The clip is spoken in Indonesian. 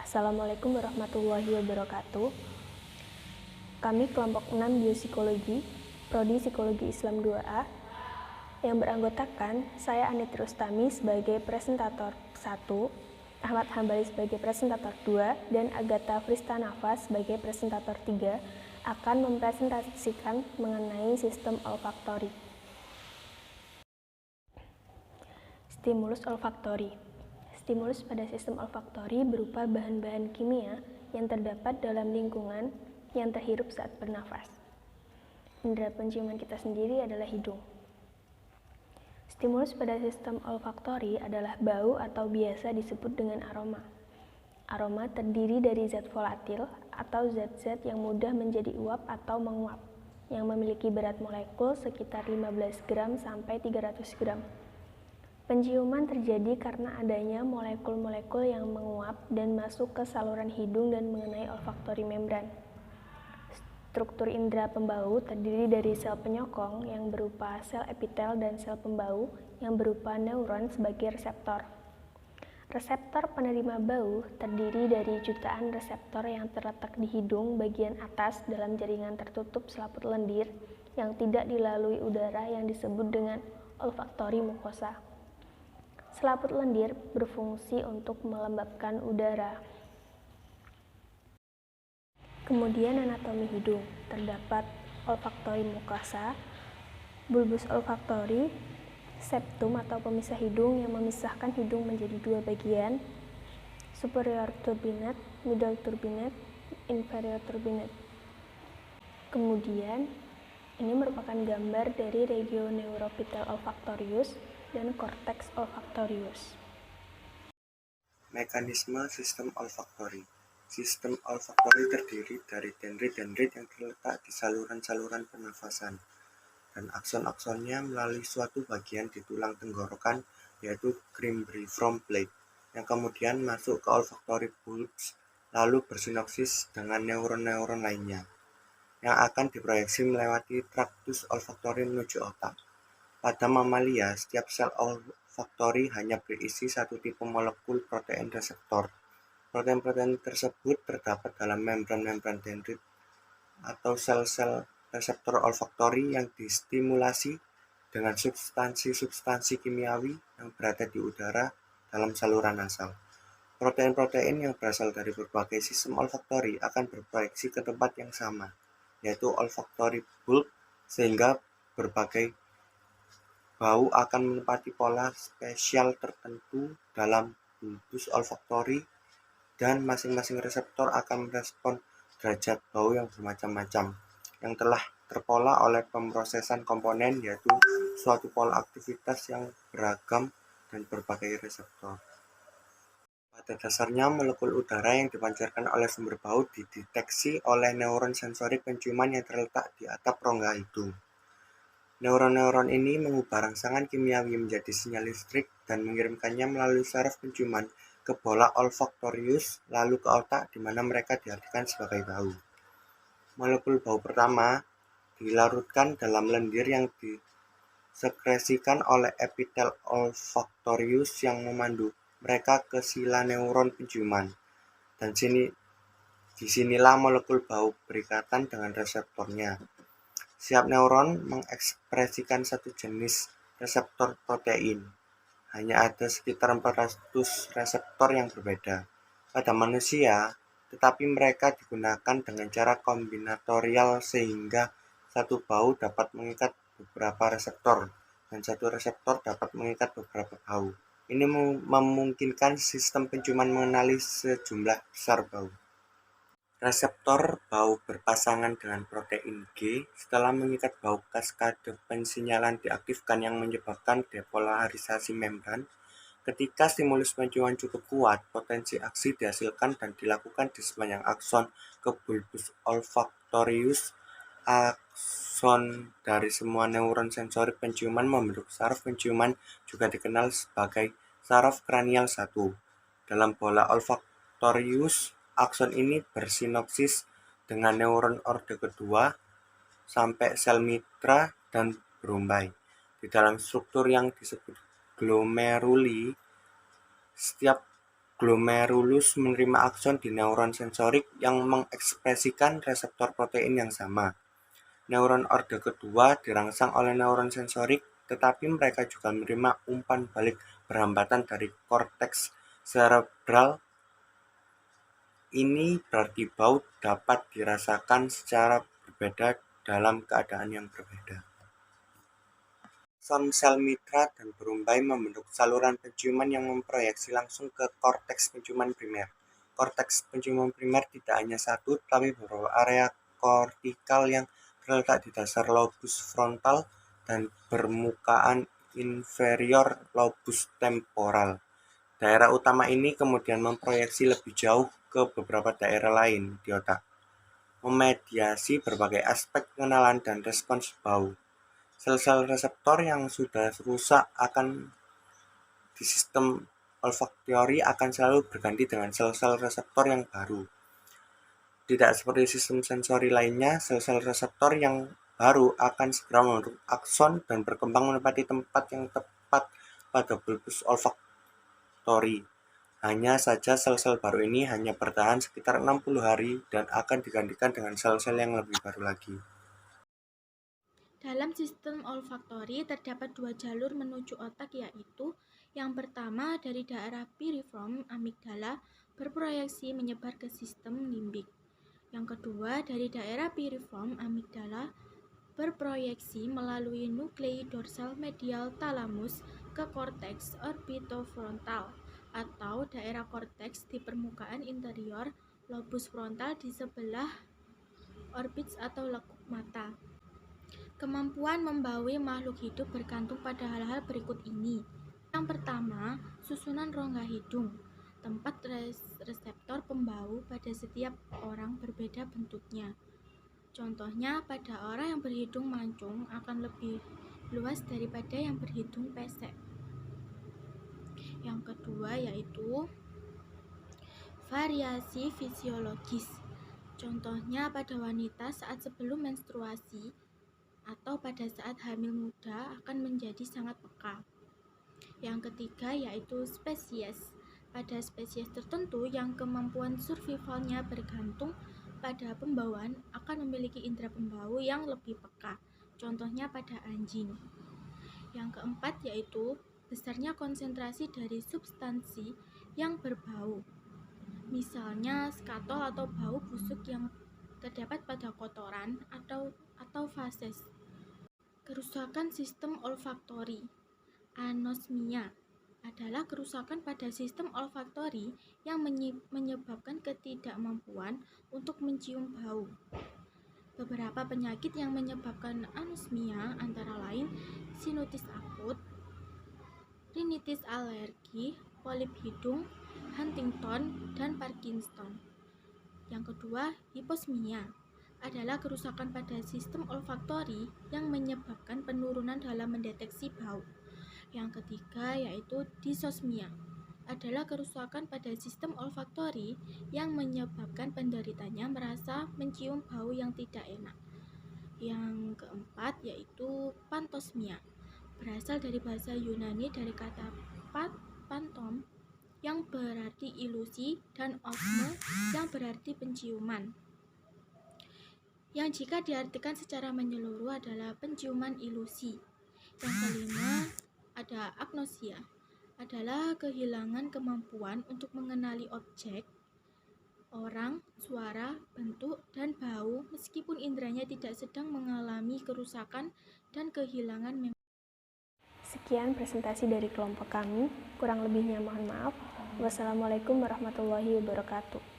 Assalamualaikum warahmatullahi wabarakatuh. Kami kelompok 6 Biopsikologi, Prodi Psikologi Islam 2A, yang beranggotakan saya Anit Rustami sebagai presentator 1, Ahmad Hambali sebagai presentator 2, dan Agatha Fristanava sebagai presentator 3 akan mempresentasikan mengenai sistem olfaktori. Stimulus olfaktori. Stimulus pada sistem olfaktori berupa bahan-bahan kimia yang terdapat dalam lingkungan yang terhirup saat bernafas. Indera penciuman kita sendiri adalah hidung. Stimulus pada sistem olfaktori adalah bau atau biasa disebut dengan aroma. Aroma terdiri dari zat volatil atau zat-zat yang mudah menjadi uap atau menguap, yang memiliki berat molekul sekitar 15 gram sampai 300 gram. Penciuman terjadi karena adanya molekul-molekul yang menguap dan masuk ke saluran hidung dan mengenai olfaktori membran. Struktur indera pembau terdiri dari sel penyokong yang berupa sel epitel dan sel pembau yang berupa neuron sebagai reseptor. Reseptor penerima bau terdiri dari jutaan reseptor yang terletak di hidung bagian atas dalam jaringan tertutup selaput lendir yang tidak dilalui udara yang disebut dengan olfaktori mukosa. Selaput lendir berfungsi untuk melembabkan udara. Kemudian anatomi hidung, terdapat olfaktori mukosa, bulbus olfaktori, septum atau pemisah hidung yang memisahkan hidung menjadi dua bagian, superior turbinate, middle turbinate, inferior turbinate. Kemudian, ini merupakan gambar dari regioneuropitel olfaktorius dan cortex olfaktorius. Mekanisme sistem olfaktori. Sistem olfaktori terdiri dari dendrit-dendrit yang terletak di saluran-saluran pernafasan dan akson-aksonnya melalui suatu bagian di tulang tenggorokan yaitu gymbriform plate yang kemudian masuk ke olfaktori bulbs lalu bersinopsis dengan neuron-neuron lainnya yang akan diproyeksi melewati traktus olfaktori menuju otak. Pada mamalia, setiap sel olfaktori hanya berisi satu tipe molekul protein reseptor. Protein-protein tersebut terdapat dalam membran-membran dendrit atau sel-sel reseptor olfaktori yang distimulasi dengan substansi-substansi kimiawi yang berada di udara dalam saluran nasal. Protein-protein yang berasal dari berbagai sistem olfaktori akan berproyeksi ke tempat yang sama, yaitu olfaktori bulb, sehingga berbagai bau akan menempati pola spesial tertentu dalam bulbus olfaktori dan masing-masing reseptor akan merespon derajat bau yang bermacam-macam yang telah terpola oleh pemrosesan komponen yaitu suatu pola aktivitas yang beragam dan berbagai reseptor. Pada dasarnya molekul udara yang dipancarkan oleh sumber bau dideteksi oleh neuron sensorik penciuman yang terletak di atap rongga hidung. Neuron-neuron ini mengubah rangsangan kimiawi menjadi sinyal listrik dan mengirimkannya melalui saraf penciuman ke bola olfaktorius lalu ke otak di mana mereka diartikan sebagai bau. Molekul bau pertama dilarutkan dalam lendir yang disekresikan oleh epitel olfaktorius yang memandu mereka ke sila neuron penciuman. Dan disinilah molekul bau berikatan dengan reseptornya. Setiap neuron mengekspresikan satu jenis reseptor protein. Hanya ada sekitar 400 reseptor yang berbeda pada manusia, tetapi mereka digunakan dengan cara kombinatorial sehingga satu bau dapat mengikat beberapa reseptor dan satu reseptor dapat mengikat beberapa bau. Ini memungkinkan sistem penciuman mengenali sejumlah besar bau. Reseptor bau berpasangan dengan protein G setelah mengikat bau kaskade pensinyalan diaktifkan yang menyebabkan depolarisasi membran. Ketika stimulus penciuman cukup kuat, potensi aksi dihasilkan dan dilakukan di sepanjang akson ke bulbus olfaktorius. Akson dari semua neuron sensorik penciuman membentuk saraf penciuman juga dikenal sebagai saraf kranial 1. Dalam bola olfaktorius, akson ini bersinopsis dengan neuron orde kedua sampai sel mitra dan berumbai. Di dalam struktur yang disebut glomeruli, setiap Glomerulus menerima akson di neuron sensorik yang mengekspresikan reseptor protein yang sama. Neuron orde kedua dirangsang oleh neuron sensorik, tetapi mereka juga menerima umpan balik berhambatan dari korteks cerebral. Ini berarti bau dapat dirasakan secara berbeda dalam keadaan yang berbeda. Akson sel mitra dan berumbai membentuk saluran penciuman yang memproyeksi langsung ke korteks penciuman primer. Korteks penciuman primer tidak hanya satu, tetapi beberapa area kortikal yang terletak di dasar lobus frontal dan permukaan inferior lobus temporal. Daerah utama ini kemudian memproyeksi lebih jauh ke beberapa daerah lain di otak, memediasi berbagai aspek pengenalan dan respons bau. Sel-sel reseptor yang sudah rusak di sistem olfaktori akan selalu berganti dengan sel-sel reseptor yang baru. Tidak seperti sistem sensori lainnya, sel-sel reseptor yang baru akan segera membentuk akson dan berkembang menempati tempat yang tepat pada bulbus olfaktori. Hanya saja sel-sel baru ini hanya bertahan sekitar 60 hari dan akan digantikan dengan sel-sel yang lebih baru lagi. Dalam sistem olfaktori terdapat dua jalur menuju otak, yaitu yang pertama dari daerah piriform amigdala berproyeksi menyebar ke sistem limbik. Yang kedua dari daerah piriform amigdala berproyeksi melalui nuklei dorsal medial thalamus ke korteks orbitofrontal atau daerah korteks di permukaan interior lobus frontal di sebelah orbits atau lekuk mata. Kemampuan membaui makhluk hidup bergantung pada hal-hal berikut ini. Yang pertama, susunan rongga hidung. Tempat reseptor pembau pada setiap orang berbeda bentuknya. Contohnya, pada orang yang berhidung mancung akan lebih luas daripada yang berhidung pesek. Yang kedua yaitu variasi fisiologis. Contohnya pada wanita saat sebelum menstruasi atau pada saat hamil muda akan menjadi sangat peka. Yang ketiga yaitu spesies. Pada spesies tertentu yang kemampuan survivalnya bergantung pada pembauan akan memiliki indera pembau yang lebih peka. Contohnya pada anjing. Yang keempat yaitu besarnya konsentrasi dari substansi yang berbau. Misalnya skatol atau bau busuk yang terdapat pada kotoran atau fases. Kerusakan sistem olfaktori. Anosmia adalah kerusakan pada sistem olfaktori yang menyebabkan ketidakmampuan untuk mencium bau. Beberapa penyakit yang menyebabkan anosmia antara lain sinusitis akut, rinitis alergi, polip hidung, Huntington, dan Parkinson. Yang kedua, hiposmia adalah kerusakan pada sistem olfaktori yang menyebabkan penurunan dalam mendeteksi bau. Yang ketiga yaitu disosmia adalah kerusakan pada sistem olfaktori yang menyebabkan penderitanya merasa mencium bau yang tidak enak. Yang keempat yaitu pantosmia, berasal dari bahasa Yunani dari kata pantom yang berarti ilusi dan osme yang berarti penciuman, yang jika diartikan secara menyeluruh adalah penciuman ilusi. Yang kelima ada agnosia, adalah kehilangan kemampuan untuk mengenali objek, orang, suara, bentuk, dan bau meskipun inderanya tidak sedang mengalami kerusakan dan kehilangan memori. Sekian presentasi dari kelompok kami, kurang lebihnya mohon maaf. Wassalamualaikum warahmatullahi wabarakatuh.